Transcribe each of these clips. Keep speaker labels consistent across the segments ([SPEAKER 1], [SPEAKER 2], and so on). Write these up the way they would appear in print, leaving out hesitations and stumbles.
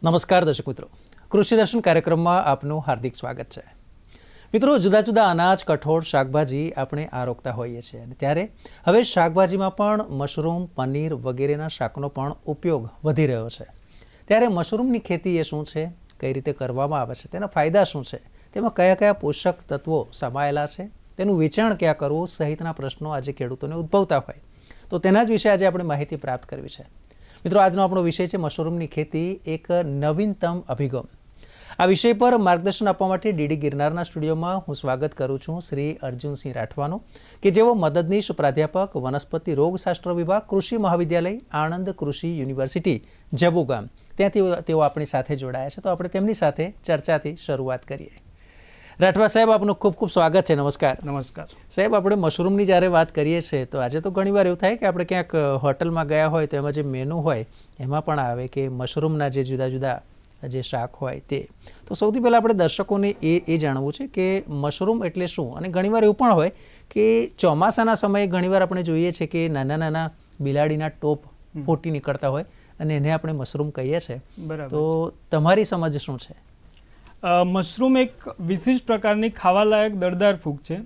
[SPEAKER 1] નમસ્કાર દર્શક મિત્રો, કૃષિ દર્શન કાર્યક્રમમાં આપનું હાર્દિક સ્વાગત છે. મિત્રો, જુદા જુદા અનાજ, કઠોળ, શાકભાજી આપણે આરોગતા હોઈએ છીએ અને ત્યારે હવે શાકભાજીમાં પણ મશરૂમ, પનીર વગેરેના શાકનો પણ ઉપયોગ વધી રહ્યો છે. ત્યારે મશરૂમની ખેતી એ શું છે, કઈ રીતે કરવામાં આવે છે, તેના ફાયદા શું છે, તેમાં કયા કયા પોષક તત્વો સમાયેલા છે, તેનું વેચાણ ક્યાં કરવું સહિતના પ્રશ્નો આજે ખેડૂતોને ઉદ્ભવતા હોય તો તેના જ વિશે આજે આપણે માહિતી પ્રાપ્ત કરવી છે. મિત્રો, આજનો આપણો વિષય છે મશરૂમની ખેતી, એક નવીનતમ અભિગમ. આ વિષય પર માર્ગદર્શન આપવા માટે ડીડી ગિરનારના સ્ટુડિયોમાં હું સ્વાગત કરું છું શ્રી અર્જુનસિંહ રાઠવાનું, કે જેઓ મદદનીશ પ્રાધ્યાપક, વનસ્પતિ રોગશાસ્ત્ર વિભાગ, કૃષિ મહાવિદ્યાલય, આણંદ કૃષિ યુનિવર્સિટી, જબુગામ, ત્યાંથી તેઓ આપણી સાથે જોડાયા છે. તો આપણે તેમની સાથે ચર્ચાથી શરૂઆત કરીએ. રાઠવા સાહેબ, આપનું ખૂબ ખૂબ સ્વાગત છે. નમસ્કાર.
[SPEAKER 2] નમસ્કાર
[SPEAKER 1] સાહેબ, આપણે મશરૂમની જ્યારે વાત કરીએ છીએ તો આજે તો ઘણીવાર એવું થાય કે આપણે ક્યાંક હોટલમાં ગયા હોય તો એમાં જે મેનુ હોય એમાં પણ આવે કે મશરૂમના જે જુદા જુદા જે શાક હોય તે. તો સૌથી પહેલાં આપણે દર્શકોને એ જાણવું છે કે મશરૂમ એટલે શું, અને ઘણીવાર એવું પણ હોય કે ચોમાસાના સમયે ઘણીવાર આપણે જોઈએ છીએ કે નાના નાના બિલાડીના ટોપ ફૂટી નીકળતા હોય અને એને આપણે મશરૂમ કહીએ છીએ. તો તમારી સમજ શું છે?
[SPEAKER 2] મશરૂમ એક વિશિષ્ટ પ્રકારની ખાવાલાયક દળદાર ફૂગ છે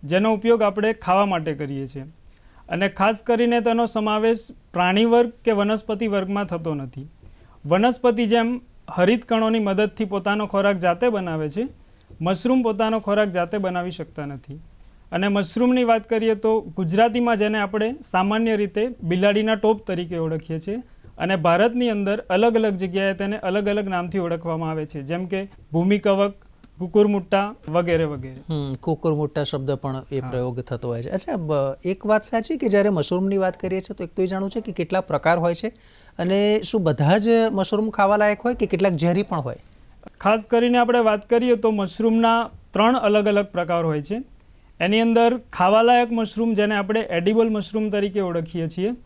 [SPEAKER 2] જેનો ઉપયોગ આપણે ખાવા માટે કરીએ છીએ, અને ખાસ કરીને તેનો સમાવેશ પ્રાણી વર્ગ કે વનસ્પતિ વર્ગમાં થતો નથી. વનસ્પતિ જેમ હરિત કણોની મદદથી પોતાનો ખોરાક જાતે બનાવે છે, મશરૂમ પોતાનો ખોરાક જાતે બનાવી શકતા નથી. અને મશરૂમની વાત કરીએ તો ગુજરાતીમાં જેને આપણે સામાન્ય રીતે બિલાડીના ટોપ તરીકે ઓળખીએ છીએ, અને ભારતની અંદર અલગ અલગ જગ્યાએ તેને અલગ અલગ નામથી ઓળખવામાં આવે છે, જેમ કે ભૂમિકવક, કુકુરમુટ્ટા વગેરે વગેરે.
[SPEAKER 1] કુકુરમુટ્ટા શબ્દ પણ એ પ્રયોગ થતો હોય છે. અચ્છા, એક વાત સાચી કે જ્યારે મશરૂમની વાત કરીએ છીએ તો એક તો એ જાણવું છે કે કેટલા પ્રકાર હોય છે, અને શું બધા જ મશરૂમ ખાવાલાયક હોય કે કેટલાક ઝેરી પણ હોય?
[SPEAKER 2] ખાસ કરીને આપણે વાત કરીએ તો મશરૂમના 3 અલગ અલગ પ્રકાર હોય છે. એની અંદર ખાવાલાયક મશરૂમ જેને આપણે એડિબલ મશરૂમ તરીકે ઓળખીએ છીએ,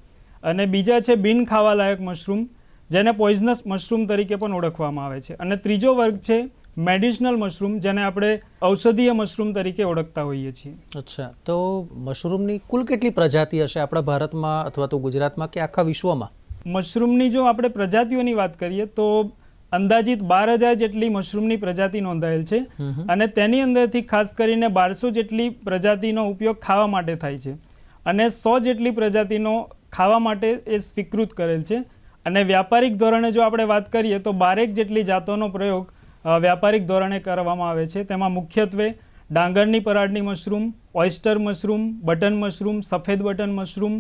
[SPEAKER 2] અને બીજા છે બિન ખાવાલાયક મશરૂમ જેને પોઈઝનસ મશરૂમ તરીકે પણ ઓળખવામાં આવે છે, અને ત્રીજો વર્ગ છે મેડિસિનલ મશરૂમ જેને આપણે ઔષધીય મશરૂમ તરીકે ઓળખતા હોઈએ છીએ.
[SPEAKER 1] અચ્છા, તો મશરૂમની કુલ કેટલી પ્રજાતિ હશે આપણા ભારતમાં અથવા તો ગુજરાતમાં કે આખા વિશ્વમાં?
[SPEAKER 2] મશરૂમની જો આપણે પ્રજાતિઓની વાત કરીએ તો અંદાજિત 12,000 જેટલી મશરૂમની પ્રજાતિ નોંધાયેલ છે, અને તેની અંદરથી ખાસ કરીને 1200 જેટલી પ્રજાતિનો ઉપયોગ ખાવા માટે થાય છે, અને 100 જેટલી પ્રજાતિનો ખાવા માટે એ સ્વીકૃત કરેલ છે. અને વ્યાપારિક ધોરણે જો આપણે વાત કરીએ તો 12 જેટલી જાતોનો પ્રયોગ વ્યાપારિક ધોરણે કરવામાં આવે છે. તેમાં મુખ્યત્વે ડાંગરની પરાળની mushroom, oyster mushroom, button mushroom, સફેદ બટન મશરૂમ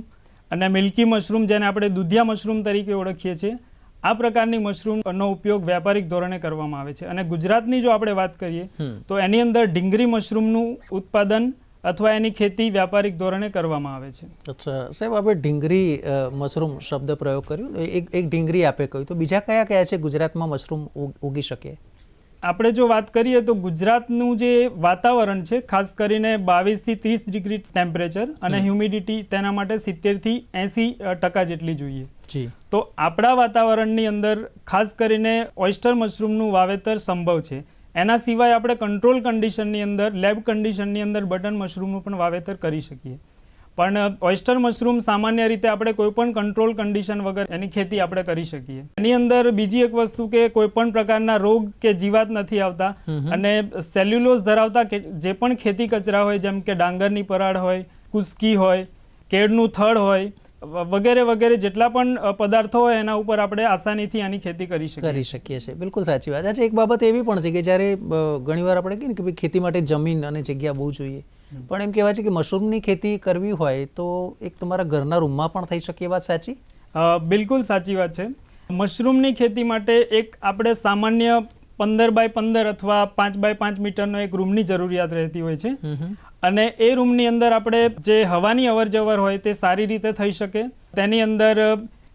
[SPEAKER 2] અને મિલ્કી મશરૂમ જેને આપણે દૂધિયા મશરૂમ તરીકે ઓળખીએ છીએ, આ પ્રકારની મશરૂમનો ઉપયોગ વ્યાપારિક ધોરણે કરવામાં આવે છે. અને ગુજરાતની જો આપણે વાત કરીએ તો એની અંદર ઢીંગરી મશરૂમનું ઉત્પાદન અથવા એની ખેતી વ્યાપારિક ધોરણે કરવામાં આવે છે.
[SPEAKER 1] અચ્છા સાહેબ, આપણે ઢીંગરી મશરૂમ શબ્દ પ્રયોગ કર્યો, એક ઢીંગરી આપે કહ્યું, તો બીજા કયા કયા છે ગુજરાતમાં મશરૂમ ઉગી શકે?
[SPEAKER 2] આપણે જો વાત કરીએ તો ગુજરાતનું જે વાતાવરણ છે, ખાસ કરીને 22 થી 30 ડિગ્રી ટેમ્પરેચર અને હ્યુમિડિટી તેના માટે 70 થી 80% જેટલી જોઈએ. તો આપણા વાતાવરણની અંદર ખાસ કરીને ઓયસ્ટર મશરૂમનું વાવેતર સંભવ છે. એના સિવાય આપણે કંટ્રોલ કન્ડિશનની અંદર, લેબ કન્ડિશનની અંદર બટન મશરૂમનું પણ વાવેતર કરી શકીએ. પણ ઓયસ્ટર મશરૂમ સામાન્ય રીતે આપણે કોઈપણ કંટ્રોલ કન્ડિશન વગર એની ખેતી આપણે કરી શકીએ. એની અંદર બીજી એક વસ્તુ કે કોઈપણ પ્રકારના રોગ કે જીવાત નથી આવતા, અને સેલ્યુલોઝ ધરાવતા જે પણ ખેતી કચરા હોય, જેમ કે ડાંગરની પરાળ હોય, કુસ્કી હોય, કેળનું થડ હોય વગેરે વગેરે જેટલા પણ પદાર્થો હોય એના ઉપર આપણે આસાનીથી આની ખેતી કરી શકીએ છીએ.
[SPEAKER 1] બિલકુલ સાચી વાત. અચ્છા, એક બાબત એવી પણ છે કે જ્યારે ઘણીવાર આપણે કહીએ ને કે ખેતી માટે જમીન અને જગ્યા બહુ જોઈએ, પણ એમ કહેવાય છે કે મશરૂમની ખેતી કરવી હોય તો એક તમારા ઘરના રૂમમાં પણ થઈ શકે. એ વાત સાચી?
[SPEAKER 2] બિલકુલ સાચી વાત છે. મશરૂમની ખેતી માટે એક આપણે સામાન્ય 15x15 અથવા 5x5 મીટરનો એક રૂમની જરૂરિયાત રહેતી હોય છે, અને એ રૂમની અંદર આપણે જે હવાની અવર જવર હોય તે સારી રીતે થઈ શકે. તેની અંદર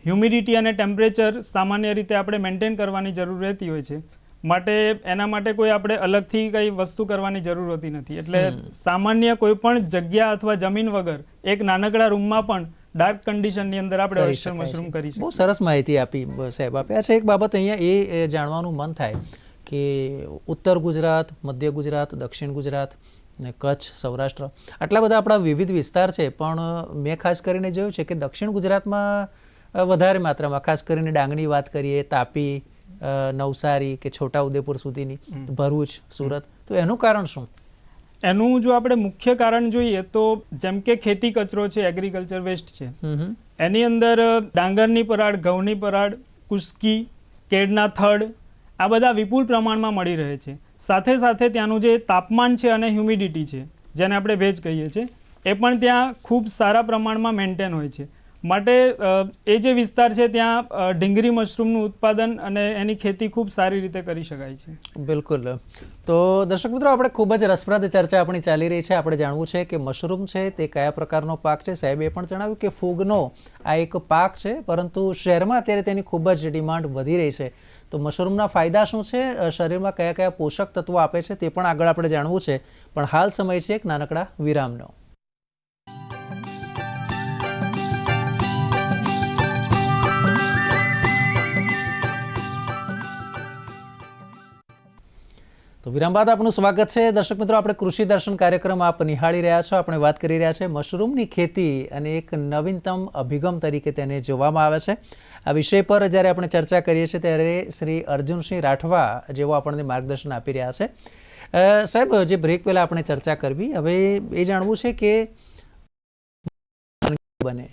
[SPEAKER 2] હ્યુમિડિટી અને ટેમ્પરેચર સામાન્ય રીતે આપણે મેન્ટેન કરવાની જરૂર રહેતી હોય છે, માટે એના માટે કોઈ આપણે અલગથી કંઈ વસ્તુ કરવાની જરૂર હોતી નથી. એટલે સામાન્ય કોઈ પણ જગ્યા અથવા જમીન વગર એક નાનકડા રૂમમાં પણ ડાર્ક કન્ડિશનની અંદર આપણે ઓયસ્ટર મશરૂમ કરી શકીએ.
[SPEAKER 1] બહુ સરસ માહિતી આપી સાહેબ આપે. અચ્છા, એક બાબત અહીંયા એ જાણવાનું મન થાય કે ઉત્તર ગુજરાત, મધ્ય ગુજરાત, દક્ષિણ ગુજરાત ને કચ્છ, સૌરાષ્ટ્ર, આટલા બધા આપણા વિવિધ વિસ્તાર છે, પણ મેં ખાસ કરીને જોયું છે કે દક્ષિણ ગુજરાતમાં વધારે માત્રામાં, ખાસ કરીને ડાંગની વાત કરીએ, તાપી નવસારી કે છોટાઉદેપુર સુધીની, ભરૂચ, સુરત, તો એનું કારણ શું?
[SPEAKER 2] એનું જો આપણે મુખ્ય કારણ જોઈએ તો જેમ કે ખેતી કચરો છે, એગ્રીકલ્ચર વેસ્ટ છે, એની અંદર ડાંગરની પરાળ, ઘઉંની પરાળ, કુસ્કી, કેળના થડ, આ બધા વિપુલ પ્રમાણમાં મળી રહે છે. સાથે સાથે ત્યાંનું જે તાપમાન છે અને હ્યુમિડિટી છે, જેને આપણે ભેજ કહીએ છીએ, એ પણ ત્યાં ખૂબ સારા પ્રમાણમાં મેન્ટેન હોય છે. માટે એ જે વિસ્તાર છે ત્યાં ઢીંગરી મશરૂમનું ઉત્પાદન અને એની ખેતી ખૂબ સારી રીતે કરી શકાય છે.
[SPEAKER 1] બિલકુલ. તો દર્શક મિત્રો, આપણે ખૂબ જ રસપ્રદ ચર્ચા આપણી ચાલી રહી છે. આપણે જાણવું છે કે મશરૂમ છે તે કયા પ્રકારનો પાક છે. સાહેબે પણ જણાવ્યું કે ફૂગનો આ એક પાક છે, પરંતુ શહેરમાં અત્યારે તેની ખૂબ જ ડિમાન્ડ વધી રહી છે. તો મશરૂમના ફાયદા શું છે, શરીરમાં કયા કયા પોષક તત્વો આપે છે, તે પણ આગળ આપણે જાણવું છે. પણ હાલ સમય છે એક નાનકડા વિરામનો. તો વિરામ બાદ આપનું સ્વાગત છે. દર્શક મિત્રો, આપણે કૃષિ દર્શન કાર્યક્રમ આપ નિહાળી રહ્યા છો. આપણે વાત કરી રહ્યા છે મશરૂમની ખેતી અને એક નવીનતમ અભિગમ તરીકે તેને જોવામાં આવે છે. આ વિષય પર જ્યારે આપણે ચર્ચા કરીએ છીએ ત્યારે શ્રી અર્જુનસિંહ રાઠવા જેઓ આપણને માર્ગદર્શન આપી રહ્યા છે. સાહેબ, જે બ્રેક પહેલા આપણે ચર્ચા કરવી, હવે એ જાણવું છે કે બને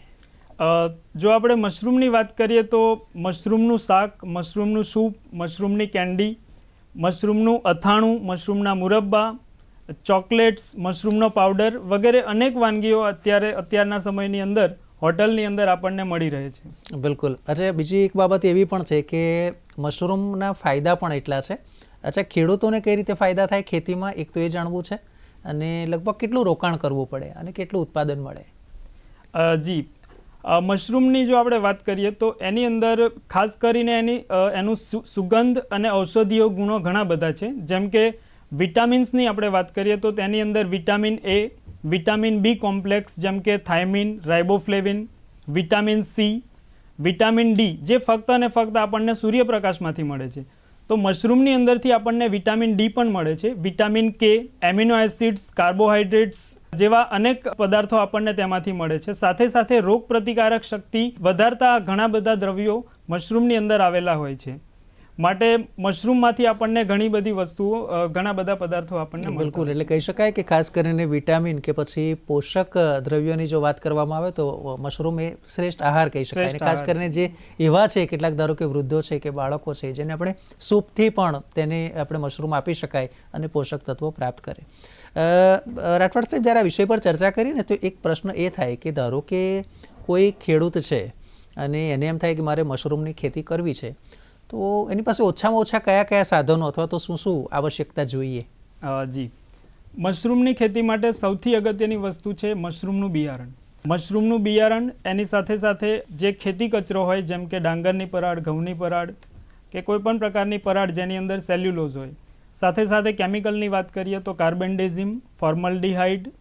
[SPEAKER 2] જો આપણે મશરૂમની વાત કરીએ તો મશરૂમનું શાક, મશરૂમનું સૂપ, મશરૂમની કેન્ડી, મશરૂમનું અથાણું, મશરૂમના મુરબ્બા, ચોકલેટ્સ, મશરૂમનો પાવડર વગેરે અનેક વાનગીઓ અત્યારના સમયની અંદર હોટલની અંદર આપણને મળી રહે છે.
[SPEAKER 1] બિલકુલ. અચ્છા, બીજી એક બાબત એવી પણ છે કે મશરૂમના ફાયદા પણ એટલા છે. અચ્છા, ખેડૂતોને કઈ રીતે ફાયદા થાય ખેતીમાં, એક તો એ જાણવું છે, અને લગભગ કેટલું રોકાણ કરવું પડે અને કેટલું ઉત્પાદન મળે?
[SPEAKER 2] જી, મશરૂમની જો આપણે વાત કરીએ તો એની અંદર ખાસ કરીને એનું સુગંધ અને ઔષધીય ગુણો ઘણા બધા છે. જેમ કે વિટામિન્સની આપણે વાત કરીએ તો તેની અંદર vitamin A, vitamin B complex જેમ કે thiamine, riboflavin, vitamin C, vitamin D, જે ફક્ત અને ફક્ત આપણને સૂર્યપ્રકાશમાંથી મળે છે. તો મશરૂમની અંદરથી આપણને વિટામિન ડી પણ મળે છે, વિટામિન કે, એમિનો એસિડ્સ, કાર્બોહાઈડ્રેટ્સ જેવા અનેક પદાર્થો આપણને તેમાંથી મળે છે. સાથે સાથે રોગ પ્રતિકારક શક્તિ વધારતા ઘણા બધા દ્રવ્યો મશરૂમની અંદર આવેલા હોય છે. માટે મશરૂમમાંથી આપણને ઘણી બધી વસ્તુઓ, ઘણા બધા પદાર્થો આપણને મળે.
[SPEAKER 1] બિલકુલ. એટલે કહી શકાય કે ખાસ કરીને વિટામિન કે પછી પોષક દ્રવ્યોની જો વાત કરવામાં આવે તો મશરૂમ એ શ્રેષ્ઠ આહાર કહી શકાય. અને ખાસ કરીને જે એવા છે, કેટલાક ધારો કે વૃદ્ધો છે કે બાળકો છે, જેને આપણે સૂપથી પણ તેને આપણે મશરૂમ આપી શકાય અને પોષક તત્વો પ્રાપ્ત કરે. રાઠવાડ સાહેબ, જ્યારે આ વિષય પર ચર્ચા કરીએ ને તો એક પ્રશ્ન એ થાય કે ધારો કે કોઈ ખેડૂત છે અને એને એમ થાય કે મારે મશરૂમની ખેતી કરવી છે, તો એની પાસે ઓછામાં ઓછા કયા કયા સાધનો અથવા તો શું શું આવશ્યકતા જોઈએ?
[SPEAKER 2] જી, મશરૂમની ખેતી માટે સૌથી અગત્યની વસ્તુ છે મશરૂમનું બિયારણ. મશરૂમનું બિયારણ, એની સાથે સાથે જે ખેતી કચરો હોય જેમ કે ડાંગરની પરાળ, ઘઉંની પરાળ કે કોઈ પણ પ્રકારની પરાળ જેની અંદર સેલ્યુલોઝ હોય. સાથે સાથે કેમિકલની વાત કરીએ તો કાર્બેન્ડેઝિમ, ફોર્મલ્ડિહાઇડ,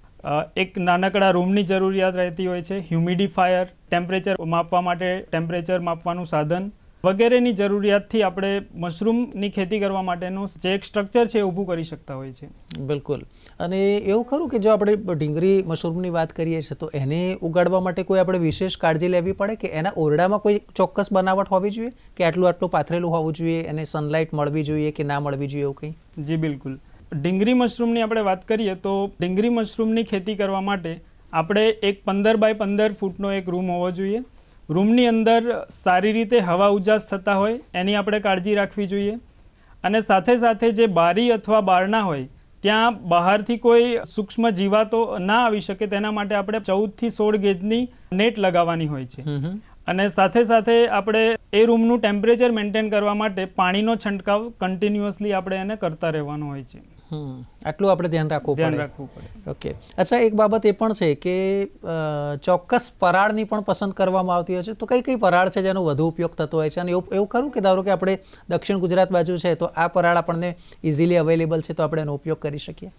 [SPEAKER 2] એક નાનકડા રૂમની જરૂરિયાત રહેતી હોય છે, હ્યુમિડિફાયર, ટેમ્પરેચર માપવા માટે ટેમ્પરેચર માપવાનું સાધન વગેરેની જરૂરિયાતથી આપણે મશરૂમની ખેતી કરવા માટેનું જે એક સ્ટ્રક્ચર છે એ ઊભું કરી શકતા હોય છે.
[SPEAKER 1] બિલકુલ. અને એવું ખરું કે જો આપણે ઢીંગરી મશરૂમની વાત કરીએ છીએ તો એને ઉગાડવા માટે કોઈ આપણે વિશેષ કાળજી લેવી પડે કે એના ઓરડામાં કોઈ ચોક્કસ બનાવટ હોવી જોઈએ કે આટલું પાથરેલું હોવું જોઈએ, એને સનલાઇટ મળવી જોઈએ કે ના મળવી જોઈએ, એવું કંઈ?
[SPEAKER 2] જી બિલકુલ. ઢીંગરી મશરૂમની આપણે વાત કરીએ તો ઢીંગરી મશરૂમની ખેતી કરવા માટે આપણે એક 15 બાય 15 ફૂટનો એક રૂમ હોવો જોઈએ. રૂમની અંદર સારી રીતે હવા ઉજાસ થતા હોય એની આપણે કાળજી રાખવી જોઈએ. અને સાથે સાથે જે બારી અથવા બારણા હોય ત્યાં બહારથી કોઈ સૂક્ષ્મ જીવાતો ના આવી શકે તેના માટે આપણે 14 થી 16 ગેજની નેટ લગાવવાની હોય છે. અને સાથે સાથે આપણે એ રૂમનું ટેમ્પરેચર મેન્ટેન કરવા માટે પાણીનો છંટકાવ કન્ટિન્યુઅસલી આપણે એને કરતા રહેવાનો હોય છે.
[SPEAKER 1] આટલું આપણે ધ્યાન રાખવું પડે. ઓકે. અચ્છા, એક બાબત એ પણ છે કે ચોક્કસ પરાળની પણ પસંદ કરવામાં આવતી હોય છે, તો કઈ કઈ પરાળ છે જેનો વધુ ઉપયોગ થતો હોય છે? અને એવું ખરું કે ધારો કે આપણે દક્ષિણ ગુજરાત બાજુ છે તો આ પરાળ આપણને ઇઝીલી અવેલેબલ છે તો આપણે એનો ઉપયોગ કરી શકીએ?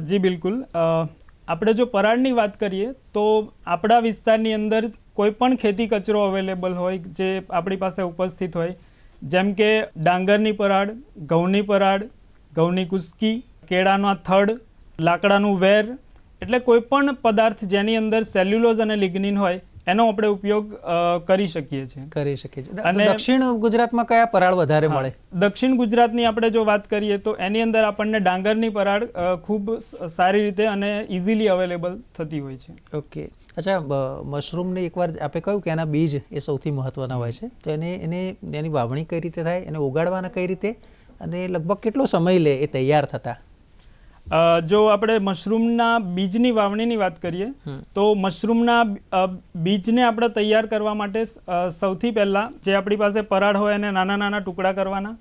[SPEAKER 2] જી બિલકુલ. આપણે જો પરાળની વાત કરીએ તો આપણા વિસ્તારની અંદર કોઈ પણ ખેતી કચરો અવેલેબલ હોય જે આપણી પાસે ઉપસ્થિત હોય, જેમ કે ડાંગરની પરાળ, ઘઉંની પરાળ, ઘઉંની કુસ્કી, કેળાનો થડ, લાકડાનું વેર, એટલે કોઈ પણ પદાર્થ જેની અંદર સેલ્યુલોઝ અને લિગ્નિન હોય એનો આપણે ઉપયોગ કરી શકીએ છીએ.
[SPEAKER 1] અને દક્ષિણ ગુજરાતમાં કયા પરાળ વધારે મળે?
[SPEAKER 2] દક્ષિણ ગુજરાતની આપણે જો વાત કરીએ તો એની અંદર આપણને ડાંગરની પરાળ ખૂબ સારી રીતે અને ઇઝીલી અવેલેબલ થતી હોય છે.
[SPEAKER 1] ઓકે, અચ્છા, મશરૂમને એકવાર આપણે કહ્યું કે એના બીજ એ સૌથી મહત્વના હોય છે, તો એની વાવણી કઈ રીતે થાય, એને ઉગાડવાના કઈ રીતે, અને લગભગ કેટલો સમય લે એ તૈયાર થતા?
[SPEAKER 2] જો આપણે મશરૂમના બીજની વાવણીની વાત કરીએ તો મશરૂમના બીજને આપણે તૈયાર કરવા માટે સૌથી પહેલાં જે આપણી પાસે પરાળ હોય એને નાના નાના ટુકડા કરવાના.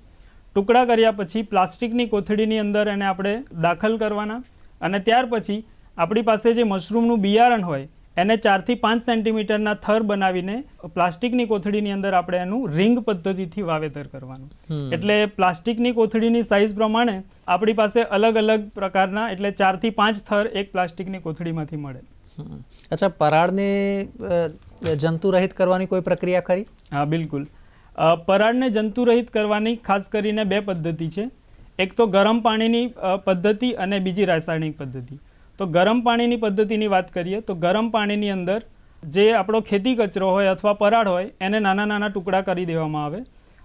[SPEAKER 2] ટુકડા કર્યા પછી પ્લાસ્ટિકની કોથળીની અંદર એને આપણે દાખલ કરવાના, અને ત્યાર પછી આપણી પાસે જે મશરૂમનું બિયારણ હોય એને 4 થી 5 સેન્ટીમીટરના થર બનાવીને પ્લાસ્ટિકની કોથળીની અંદર આપણે એનું રિંગ પદ્ધતિથી વાવેતર કરવાનું. એટલે પ્લાસ્ટિકની કોથળીની સાઇઝ પ્રમાણે આપણી પાસે અલગ અલગ પ્રકારના એટલે 4 થી 5 થર એક પ્લાસ્ટિકની કોથળીમાંથી મળે.
[SPEAKER 1] અચ્છા, પરાળને જંતુરહિત કરવાની કોઈ પ્રક્રિયા ખરી?
[SPEAKER 2] હા, બિલકુલ. પરાળને જંતુરહિત કરવાની ખાસ કરીને 2 પદ્ધતિ છે. એક તો ગરમ પાણીની પદ્ધતિ અને બીજી રાસાયણિક પદ્ધતિ. તો ગરમ પાણીની પદ્ધતિની વાત કરીએ તો ગરમ પાણીની અંદર જે આપણો ખેતી કચરો હોય અથવા પરાળ હોય એને નાના નાના ટુકડા કરી દેવામાં આવે,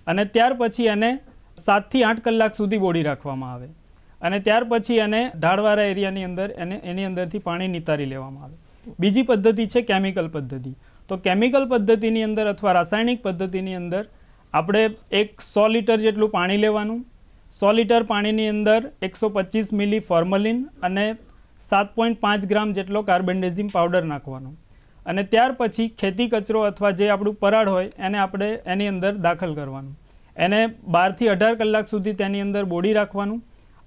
[SPEAKER 2] અને ત્યાર પછી એને 7 થી 8 કલાક સુધી બોળી રાખવામાં આવે, અને ત્યાર પછી એને ઢાળવાળા એરિયાની અંદર એની અંદરથી પાણી નિતારી લેવામાં આવે. બીજી પદ્ધતિ છે કેમિકલ પદ્ધતિ. તો કેમિકલ પદ્ધતિની અંદર અથવા રાસાયણિક પદ્ધતિની અંદર આપણે 100 લીટર જેટલું પાણી લેવાનું. 100 લીટર પાણીની અંદર 125 મિલી ફોર્મલિન અને 7.5 ગ્રામ જેટલો કાર્બેન્ડેઝિમ પાવડર નાખવાનો, અને ત્યાર પછી ખેતી કચરો અથવા જે આપણું પરાળ હોય એને આપણે એની અંદર દાખલ કરવાનું. એને 12 થી 18 કલાક સુધી તેની અંદર બોળી રાખવાનું,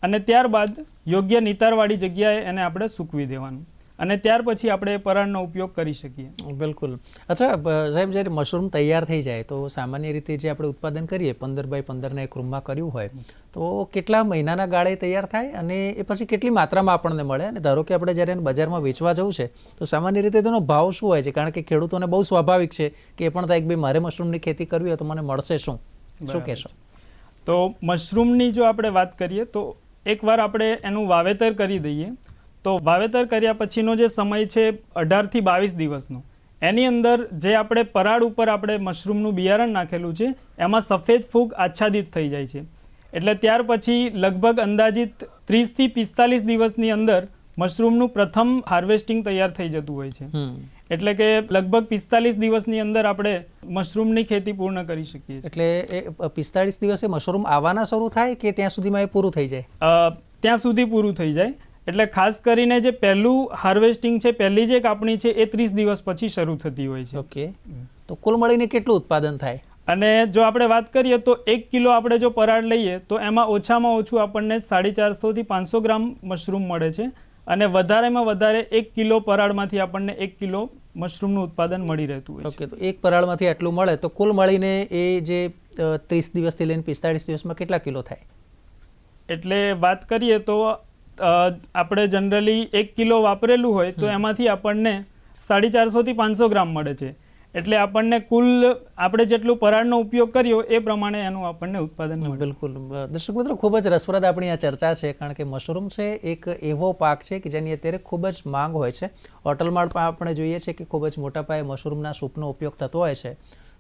[SPEAKER 2] અને ત્યારબાદ યોગ્ય નિતારવાળી જગ્યાએ એને આપણે સૂકવી દેવાનું, અને ત્યાર પછી આપણે એ પરાળનો ઉપયોગ કરી શકીએ.
[SPEAKER 1] બિલકુલ. અચ્છા સાહેબ, જ્યારે મશરૂમ તૈયાર થઈ જાય તો સામાન્ય રીતે જે આપણે ઉત્પાદન કરીએ 15x15ના એક રૂમમાં કર્યું હોય તો કેટલા મહિનાના ગાળે તૈયાર થાય, અને એ પછી કેટલી માત્રામાં આપણને મળે? અને ધારો કે આપણે જ્યારે એને બજારમાં વેચવા જવું છે તો સામાન્ય રીતે તેનો ભાવ શું હોય છે? કારણ કે ખેડૂતોને બહુ સ્વાભાવિક છે કે એ પણ થાય કે ભાઈ મારે મશરૂમની ખેતી કરવી હોય તો મને મળશે શું કહેશો?
[SPEAKER 2] તો મશરૂમની જો આપણે વાત કરીએ તો એકવાર આપણે એનું વાવેતર કરી દઈએ તો વાવેતર કર્યા પછીનો જે સમય છે 18 થી 22 દિવસનો, એની અંદર જે આપણે પરાળ ઉપર આપણે મશરૂમનું બિયારણ નાખેલું છે એમાં સફેદ ફૂગ આચ્છાદિત થઈ જાય છે. એટલે ત્યાર પછી લગભગ અંદાજિત 30 થી 45 દિવસની અંદર મશરૂમનું પ્રથમ હાર્વેસ્ટિંગ તૈયાર થઈ જતું હોય છે. એટલે કે લગભગ 45 દિવસની અંદર આપણે મશરૂમની ખેતી પૂર્ણ કરી શકીએ છીએ.
[SPEAKER 1] એટલે એ 45 દિવસે મશરૂમ આવવાના શરૂ થાય કે ત્યાં સુધીમાં એ પૂરું થઈ જાય?
[SPEAKER 2] ત્યાં સુધી પૂરું થઈ જાય. એટલે ખાસ કરીને જે પહેલું હાર્વેસ્ટિંગ છે, પહેલી જે કાપણી છે એ 30 દિવસ પછી શરૂ થતી હોય છે.
[SPEAKER 1] ઓકે, તો કુલ મળીને કેટલું ઉત્પાદન થાય?
[SPEAKER 2] અને જો આપણે વાત કરીએ તો 1 કિલો આપણે જો પરાળ લઈએ તો એમાં ઓછામાં ઓછું આપણને 450 થી 500 ગ્રામ મશરૂમ મળે છે, અને વધારેમાં વધારે 1 કિલો પરાળમાંથી આપણને 1 કિલો મશરૂમનું ઉત્પાદન મળી રહેતું હોય છે.
[SPEAKER 1] ઓકે, તો એક પરાળમાંથી આટલું મળે તો કુલ મળીને એ જે 30 દિવસથી લઈને 45 દિવસમાં કેટલા કિલો થાય?
[SPEAKER 2] એટલે વાત કરીએ તો આપણે જનરલી 1 કિલો વાપરેલું હોય તો એમાંથી આપણને 450 થી 500 ગ્રામ મળે છે. એટલે આપણને કુલ આપણે જેટલું પરાળનો ઉપયોગ કર્યો એ પ્રમાણે એનું આપણને ઉત્પાદન મળે.
[SPEAKER 1] બિલકુલ. દર્શક મિત્રો, ખૂબ જ રસપ્રદ આપણી આ ચર્ચા છે, કારણ કે મશરૂમ છે એક એવો પાક છે કે જેની અત્યારે ખૂબ જ માંગ હોય છે. હોટલમાં પણ આપણે જોઈએ છીએ કે ખૂબ જ મોટા પાયે મશરૂમના સૂપનો ઉપયોગ થતો હોય છે.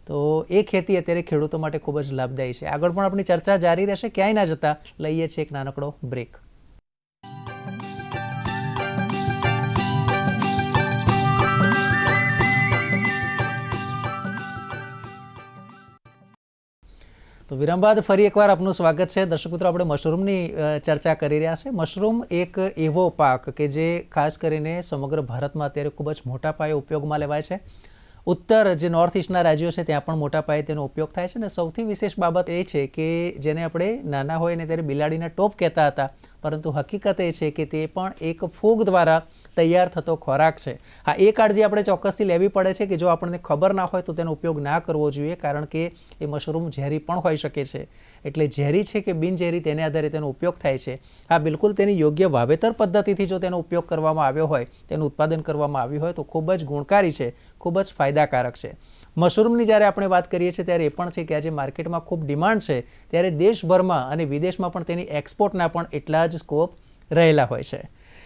[SPEAKER 1] તો એ ખેતી અત્યારે ખેડૂતો માટે ખૂબ જ લાભદાયી છે. આગળ પણ આપણી ચર્ચા જારી રહેશે, ક્યાંય ના જતા લઈએ છીએ એક નાનકડો બ્રેક. તો વિરામ બાદ ફરી એકવાર આપનું સ્વાગત છે. દર્શક મિત્રો, આપણે મશરૂમની ચર્ચા કરી રહ્યા છે. મશરૂમ એક એવો પાક કે જે ખાસ કરીને સમગ્ર ભારતમાં અત્યારે ખૂબ જ મોટા પાયે ઉપયોગમાં લેવાય છે. ઉત્તર જે નોર્થ ઇસ્ટના રાજ્યો છે ત્યાં પણ મોટા પાયે તેનો ઉપયોગ થાય છે. અને સૌથી વિશેષ બાબત એ છે કે જેને આપણે નાના હોય ને ત્યારે બિલાડીના ટોપ કહેતા હતા, પરંતુ હકીકત એ છે કે તે પણ એક ફૂગ દ્વારા તૈયાર થતો ખોરાક છે. હા, એ કાળજી આપણે ચોક્કસથી લેવી પડે છે કે જો આપણને ખબર ના હોય તો તેનો ઉપયોગ ના કરવો જોઈએ, કારણ કે એ મશરૂમ ઝેરી પણ હોઈ શકે છે. એટલે ઝેરી છે કે બિનઝેરી તેને આધારે તેનો ઉપયોગ થાય છે. હા, બિલકુલ તેની યોગ્ય વાવેતર પદ્ધતિથી જો તેનો ઉપયોગ કરવામાં આવ્યો હોય, તેનું ઉત્પાદન કરવામાં આવ્યું હોય તો ખૂબ જ ગુણકારી છે, ખૂબ જ ફાયદાકારક છે. મશરૂમની જ્યારે આપણે વાત કરીએ છીએ ત્યારે એ પણ છે કે આજે માર્કેટમાં ખૂબ ડિમાન્ડ છે, ત્યારે દેશભરમાં અને વિદેશમાં પણ તેની એક્સપોર્ટના પણ એટલા જ સ્કોપ રહેલા હોય છે.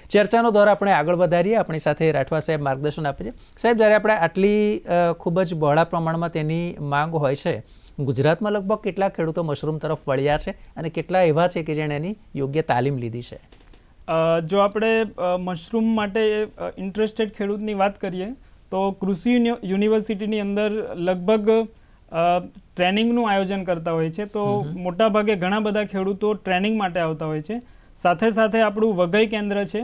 [SPEAKER 1] ચર્ચાનો દોર આપણે આગળ વધારીએ. આપણી સાથે રાઠવા સાહેબ માર્ગદર્શન આપે છે. સાહેબ, જ્યારે આપણે આટલી ખૂબ જ બહોળા પ્રમાણમાં તેની માંગ હોય છે, ગુજરાતમાં લગભગ કેટલા ખેડૂતો મશરૂમ તરફ વળ્યા છે અને કેટલા એવા છે કે જેણે એની યોગ્ય તાલીમ લીધી છે?
[SPEAKER 2] જો આપણે મશરૂમ માટે ઇન્ટરેસ્ટેડ ખેડૂતની વાત કરીએ તો કૃષિ યુનિવર્સિટીની અંદર લગભગ ટ્રેનિંગનું આયોજન કરતા હોય છે. તો મોટાભાગે ઘણા બધા ખેડૂતો ટ્રેનિંગ માટે આવતા હોય છે. સાથે સાથે આપણું વઘઈ કેન્દ્ર છે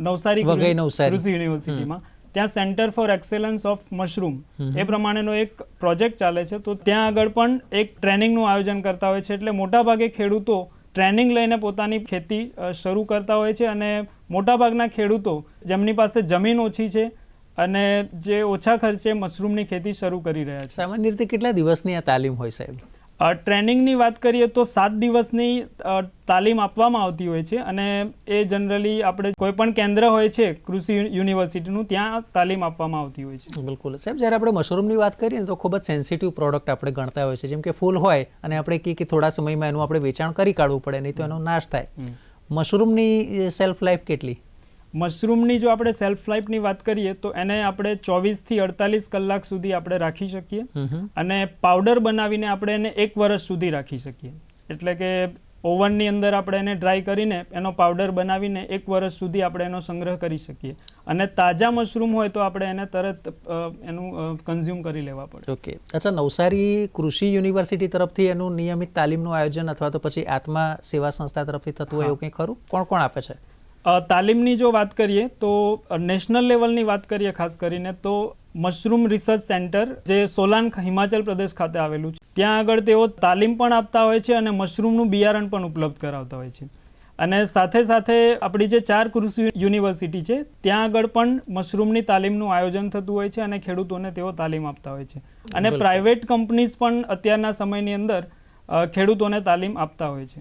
[SPEAKER 2] નવસારી કૃષિ યુનિવર્સિટીમાં, ત્યાં centre for excellence of mushroom એ પ્રમાણેનો એક પ્રોજેક્ટ ચાલે છે. તો ત્યાં આગળ પણ એક ટ્રેનિંગનું આયોજન કરતા હોય છે. એટલે મોટાભાગે ખેડૂતો ટ્રેનિંગ લઈને પોતાની ખેતી શરૂ કરતા હોય છે. અને મોટાભાગના ખેડૂતો જેમની પાસે જમીન ઓછી છે અને જે ઓછા ખર્ચે મશરૂમની ખેતી શરૂ કરી રહ્યા છે.
[SPEAKER 1] સામાન્ય રીતે કેટલા દિવસની આ તાલીમ હોય સાહેબ?
[SPEAKER 2] ટ્રેનિંગની વાત કરીએ તો 7 દિવસની તાલીમ આપવામાં આવતી હોય છે. અને એ જનરલી આપણે કોઈ પણ કેન્દ્ર હોય છે કૃષિ યુનિવર્સિટીનું, ત્યાં તાલીમ આપવામાં આવતી હોય છે.
[SPEAKER 1] બિલકુલ સાહેબ, જ્યારે આપણે મશરૂમની વાત કરીએ ને તો ખૂબ જ સેન્સિટિવ પ્રોડક્ટ આપણે ગણતા હોય છે. જેમ કે ફૂલ હોય અને આપણે કહીએ કે થોડા સમયમાં એનું આપણે વેચાણ કરી કાઢવું પડે, નહીં તો એનો નાશ થાય. મશરૂમની સેલ્ફ લાઈફ કેટલી?
[SPEAKER 2] મશરૂમની જો આપણે સેલ્ફ લાઈફની વાત કરીએ તો એને આપણે 24 થી 48 કલાક સુધી આપણે રાખી શકીએ. અને પાવડર બનાવીને આપણે એને 1 વર્ષ સુધી રાખી શકીએ. એટલે કે ઓવનની અંદર આપણે એને ડ્રાય કરીને એનો પાવડર બનાવીને 1 વર્ષ સુધી આપણે એનો સંગ્રહ કરી શકીએ. અને તાજા મશરૂમ હોય તો આપણે એને તરત એનું કન્ઝ્યુમ કરી લેવા પડે.
[SPEAKER 1] ઓકે. અચ્છા, નવસારી કૃષિ યુનિવર્સિટી તરફથી એનું નિયમિત તાલીમનું આયોજન અથવા તો પછી આત્મા સેવા સંસ્થા તરફથી થતું હોય એવું કંઈ ખરું? કોણ કોણ આપે છે?
[SPEAKER 2] તાલીમની જો વાત કરીએ તો નેશનલ લેવલની વાત કરીએ ખાસ કરીને તો મશરૂમ રિસર્ચ સેન્ટર જે સોલાન હિમાચલ પ્રદેશ ખાતે આવેલું છે, ત્યાં આગળ તેઓ તાલીમ પણ આપતા હોય છે અને મશરૂમનું બિયારણ પણ ઉપલબ્ધ કરાવતા હોય છે. અને સાથે સાથે આપણી જે 4 કૃષિ યુનિવર્સિટી છે ત્યાં આગળ પણ મશરૂમની તાલીમનું આયોજન થતું હોય છે અને ખેડૂતોને તેઓ તાલીમ આપતા હોય છે. અને પ્રાઇવેટ કંપનીઝ પણ અત્યારના સમયની અંદર ખેડૂતોને તાલીમ આપતા હોય છે.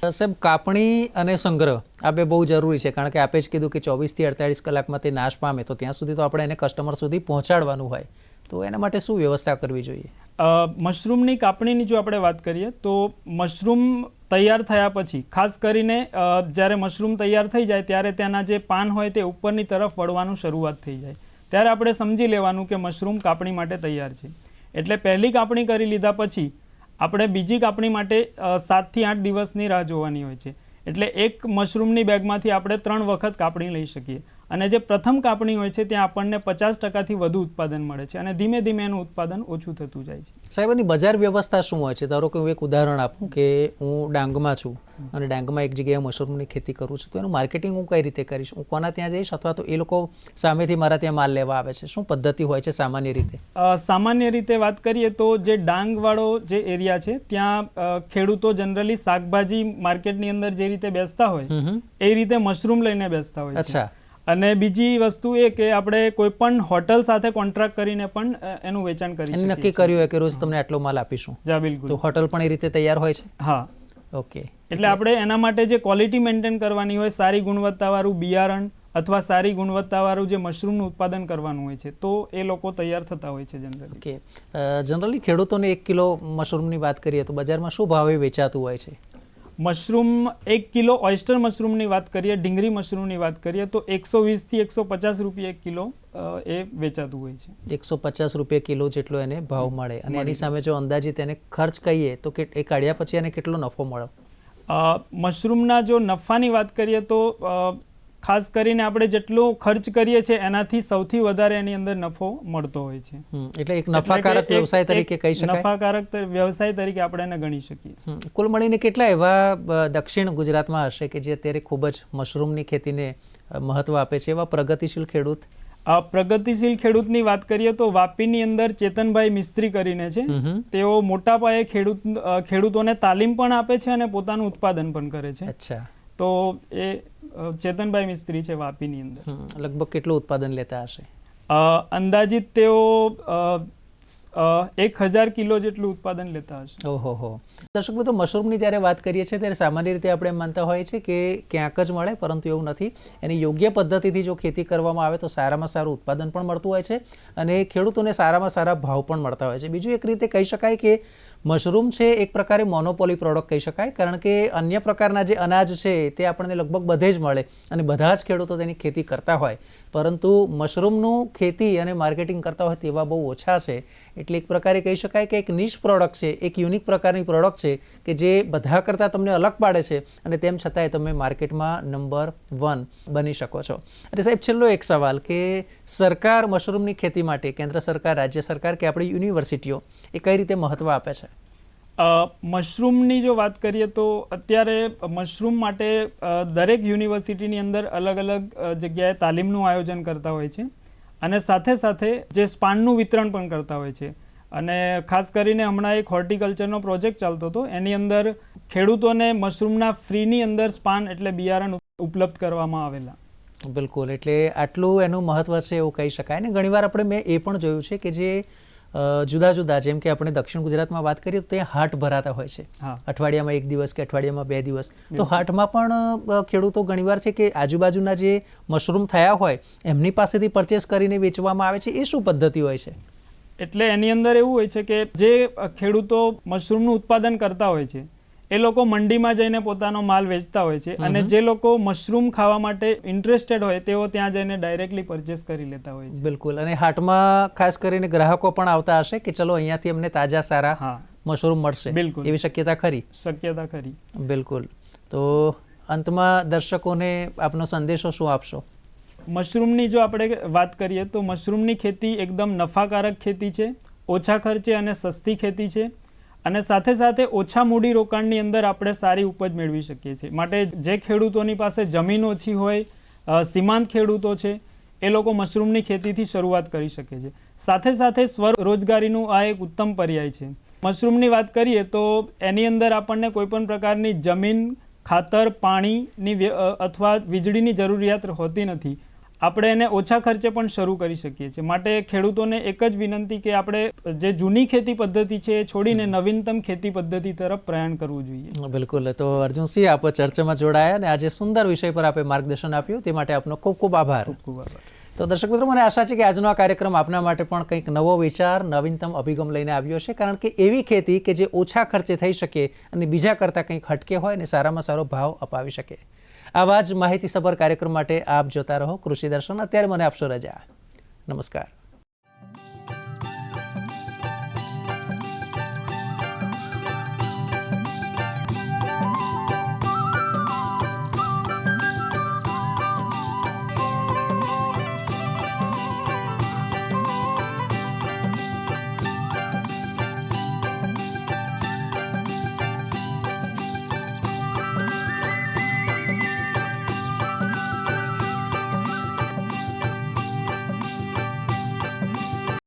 [SPEAKER 1] સાહેબ, કાપણી અને સંગ્રહ આ બે બહુ જરૂરી છે, કારણ કે આપે જ કીધું કે 24 થી 48 કલાકમાં તે નાશ પામે, તો ત્યાં સુધી તો આપણે એને કસ્ટમર સુધી પહોંચાડવાનું હોય. તો એના માટે શું વ્યવસ્થા કરવી જોઈએ?
[SPEAKER 2] મશરૂમની કાપણીની જો આપણે વાત કરીએ તો મશરૂમ તૈયાર થયા પછી ખાસ કરીને જ્યારે મશરૂમ તૈયાર થઈ જાય ત્યારે તેના જે પાન હોય તે ઉપરની તરફ વળવાનું શરૂઆત થઈ જાય, ત્યારે આપણે સમજી લેવાનું કે મશરૂમ કાપણી માટે તૈયાર છે. એટલે પહેલી કાપણી કરી લીધા પછી આપણે બીજી કાપણી માટે 7 થી 8 દિવસની રાહ જોવાની હોય છે. એટલે એક મશરૂમની બેગમાંથી આપણે 3 વખત કાપણી લઈ શકીએ. અને જે પ્રથમ કાપણી હોય છે ત્યાં આપણને 50% વધુ ઉત્પાદન મળે છે અને ધીમે ધીમે એનું ઉત્પાદન ઓછું થતું જાય છે.
[SPEAKER 1] સાહેબ, એની બજાર વ્યવસ્થા શું હોય છે? ધારો કે હું એક ઉદાહરણ આપું કે હું ડાંગમાં છું અને ડાંગમાં એક જગ્યાએ મશરૂમની ખેતી કરું છું, તો એનું માર્કેટિંગ હું કઈ રીતે કરીશ? હું કોના ત્યાં જઈશ અથવા તો એ લોકો સામેથી મારા ત્યાં માલ લેવા આવે છે? શું પદ્ધતિ હોય છે સામાન્ય રીતે?
[SPEAKER 2] સામાન્ય રીતે વાત કરીએ તો જે ડાંગવાળો જે એરિયા છે ત્યાં ખેડૂતો જનરલી શાકભાજી માર્કેટની અંદર જે રીતે બેસતા હોય એ રીતે મશરૂમ લઈને બેસતા હોય છે.
[SPEAKER 1] અચ્છા.
[SPEAKER 2] અને બીજી વસ્તુ એ કે આપણે કોઈ પણ હોટલ સાથે કોન્ટ્રાક્ટ કરીને પણ એનું વેચાણ કરી શકીએ.
[SPEAKER 1] નક્કી કર્યું હોય કે રોજ તમને આટલો માલ આપીશું.
[SPEAKER 2] જા બિલકુલ.
[SPEAKER 1] તો હોટલ પણ એ રીતે તૈયાર હોય છે?
[SPEAKER 2] હા.
[SPEAKER 1] ઓકે.
[SPEAKER 2] એટલે આપણે એના માટે જે ક્વોલિટી મેન્ટેન કરવાની હોય, સારી ગુણવત્તાવાળું બિયારણ અથવા સારી ગુણવત્તાવાળું જે મશરૂમનું ઉત્પાદન કરવાનું હોય છે, તો એ લોકો તૈયાર થતા હોય છે જનરલી.
[SPEAKER 1] ઓકે. જનરલી ખેડૂતોને 1 કિલો મશરૂમની વાત કરીએ તો બજારમાં શું ભાવે વેચાતું હોય છે?
[SPEAKER 2] મશરૂમ 1 કિલો ઓયસ્ટર મશરૂમની વાત કરીએ, ડીંગરી મશરૂમની વાત કરીએ તો 120 થી 150 રૂપિયા 1 કિલો એ વેચાતું હોય છે.
[SPEAKER 1] 150 રૂપિયા કિલો જેટલો એને ભાવ મળે. અને એની સામે જો અંદાજિત એને ખર્ચ કહીએ તો એ કાઢ્યા પછી એને કેટલો નફો મળે?
[SPEAKER 2] મશરૂમના જો નફાની વાત કરીએ તો ખાસ કરીને આપણે જેટલો ખર્ચ કરીએ છીએ એનાથી સૌથી વધારે એની અંદર નફો મળતો હોય છે.
[SPEAKER 1] એટલે એક નફાકારક વ્યવસાય તરીકે કહી શકાય.
[SPEAKER 2] નફાકારક વ્યવસાય તરીકે આપણે એને ગણી શકીએ.
[SPEAKER 1] કુલ મળીને કેટલા એવા દક્ષિણ ગુજરાતમાં હશે કે જે અત્યારે ખૂબ જ મશરૂમની ખેતીને મહત્વ આપે છે, એવા પ્રગતિશીલ ખેડૂત?
[SPEAKER 2] પ્રગતિશીલ ખેડૂતની વાત કરીએ તો વાપીની અંદર ચેતનભાઈ મિસ્ત્રી કરીને છે. તેઓ મોટા પાયે ખેડૂતોને તાલીમ પણ આપે છે અને પોતાનું ઉત્પાદન પણ કરે છે.
[SPEAKER 1] અચ્છા.
[SPEAKER 2] તો એ ચેતનભાઈ મિસ્ત્રી છે વાપીની અંદર.
[SPEAKER 1] લગભગ કેટલું ઉત્પાદન લેતા હશે?
[SPEAKER 2] અંદાજિત તેઓ 1000 કિલો જેટલું ઉત્પાદન લેતા હશે.
[SPEAKER 1] ઓહો. દર્શક મિત્રો, મશરૂમની જ્યારે વાત કરીએ છીએ ત્યારે સામાન્ય રીતે આપણે માનતા હોઈએ છીએ કે ક્યાંક જ મળે, પરંતુ એવું નથી. એની યોગ્ય પદ્ધતિથી જો ખેતી કરવામાં આવે તો સારામાં સારું ઉત્પાદન પણ મળતું હોય છે અને ખેડૂતોને સારામાં સારા ભાવ પણ મળતા હોય છે. બીજું એક રીતે કહી શકાય કે મશરૂમ છે એક પ્રકારે મોનોપોલી પ્રોડક્ટ કહી શકાય, કારણ કે અન્ય પ્રકારના જે અનાજ છે તે આપણને લગભગ બધે જ મળે અને બધા જ ખેડૂતો તેની ખેતી કરતા હોય, પરંતુ મશરૂમનું ખેતી અને માર્કેટિંગ કરતા હોય તેવા બહુ ઓછા છે. એટલે એક પ્રકારે કહી શકાય કે એક નિશ પ્રોડક્ટ છે, એક યુનિક પ્રકારની પ્રોડક્ટ છે કે જે બધા કરતાં તમને અલગ પાડે છે અને તેમ છતાંય તમે માર્કેટમાં નંબર 1 બની શકો છો. અને સાહેબ, છેલ્લો એક સવાલ કે સરકાર મશરૂમની ખેતી માટે, કેન્દ્ર સરકાર, રાજ્ય સરકાર કે આપણી યુનિવર્સિટીઓ એ કઈ રીતે મહત્વ આપે છે?
[SPEAKER 2] મશરૂમની જો વાત કરીએ તો અત્યારે મશરૂમ માટે દરેક યુનિવર્સિટીની અંદર અલગ અલગ જગ્યાએ તાલીમનું આયોજન કરતા હોય છે અને સાથે સાથે જે સ્પાનનું વિતરણ પણ કરતા હોય છે. અને ખાસ કરીને હમણાં એક હોર્ટિકલ્ચરનો પ્રોજેક્ટ ચાલતો હતો, એની અંદર ખેડૂતોને મશરૂમના ફ્રીની અંદર સ્પાન એટલે બિયારણ ઉપલબ્ધ કરવામાં આવેલા.
[SPEAKER 1] બિલકુલ, એટલે આટલું એનું મહત્વ છે એવું કહી શકાય. ને ઘણીવાર મેં એ પણ જોયું છે કે જે જુદા જુદા, જેમ કે આપણે દક્ષિણ ગુજરાતમાં વાત કરીએ તો ત્યાં હાટ ભરાતા હોય છે, અઠવાડિયામાં 1 દિવસ કે અઠવાડિયામાં 2 દિવસ. તો હાટમાં પણ ખેડૂતો ઘણીવાર છે કે આજુબાજુના જે મશરૂમ થયા હોય એમની પાસેથી પરચેસ કરીને વેચવામાં આવે છે. એ શું પદ્ધતિ હોય છે?
[SPEAKER 2] એટલે એની અંદર એવું હોય છે કે જે ખેડૂતો મશરૂમનું ઉત્પાદન કરતા હોય છે એ લોકો મંડીમાં જઈને પોતાનો માલ વેચતા હોય છે અને જે લોકો મશરૂમ ખાવા માટે ઇન્ટરેસ્ટેડ હોય તેઓ ત્યાં જઈને ડાયરેક્ટલી પરચેસ કરી લેતા હોય છે.
[SPEAKER 1] બિલકુલ, અને હાટમાં ખાસ કરીને ગ્રાહકો પણ આવતા હશે કે ચલો અહીંયાથી અમને તાજા સારા મશરૂમ મળશે. બિલકુલ, એવી શક્યતા ખરી?
[SPEAKER 2] શક્યતા ખરી.
[SPEAKER 1] બિલકુલ. તો અંતમાં દર્શકોને આપનો સંદેશો શું આપશો?
[SPEAKER 2] મશરૂમની જો આપણે વાત કરીએ તો મશરૂમની ખેતી એકદમ નફાકારક ખેતી છે, ઓછા ખર્ચે અને સસ્તી ખેતી છે અને સાથે સાથે ઓછા મૂડી રોકાણની અંદર આપણે સારી ઉપજ મેળવી શકીએ છીએ. માટે જે ખેડૂતોની પાસે જમીન ઓછી હોય, સીમાંત ખેડૂતો છે, એ લોકો મશરૂમની ખેતીથી શરૂઆત કરી શકે છે. સાથે સાથે સ્વરોજગારીનું આ એક ઉત્તમ પર્યાય છે. મશરૂમની વાત કરીએ તો એની અંદર આપણને કોઈ પણ પ્રકારની જમીન, ખાતર, પાણીની અથવા વીજળીની જરૂરિયાત હોતી નથી. આપણે એને ઓછા ખર્ચે પણ શરૂ કરી શકીએ છીએ. માટે ખેડૂતોને એક જ વિનંતી કે આપણે જે જૂની ખેતી પદ્ધતિ છે એ છોડીને નવીનતમ ખેતી પદ્ધતિ તરફ પ્રયાણ કરવું જોઈએ.
[SPEAKER 1] બિલકુલ. તો અર્જુનસિંહ, આપ ચર્ચામાં જોડાયા અને આજે સુંદર વિષય પર આપે માર્ગદર્શન આપ્યું, તે માટે આપનો ખૂબ ખૂબ આભાર.
[SPEAKER 2] ખૂબ આભાર.
[SPEAKER 1] તો દર્શક મિત્રો, મને આશા છે કે આજનો આ કાર્યક્રમ આપના માટે પણ કંઈક નવો વિચાર, નવીનતમ અભિગમ લઈને આવ્યો છે, કારણ કે એવી ખેતી કે જે ઓછા ખર્ચે થઈ શકે અને બીજા કરતાં કંઈક હટકે હોય અને સારામાં સારો ભાવ અપાવી શકે. આવા જ માહિતીસભર કાર્યક્રમ માટે આપ જોતા રહો કૃષિ દર્શન. અત્યારે મને આપશો રજા. નમસ્કાર.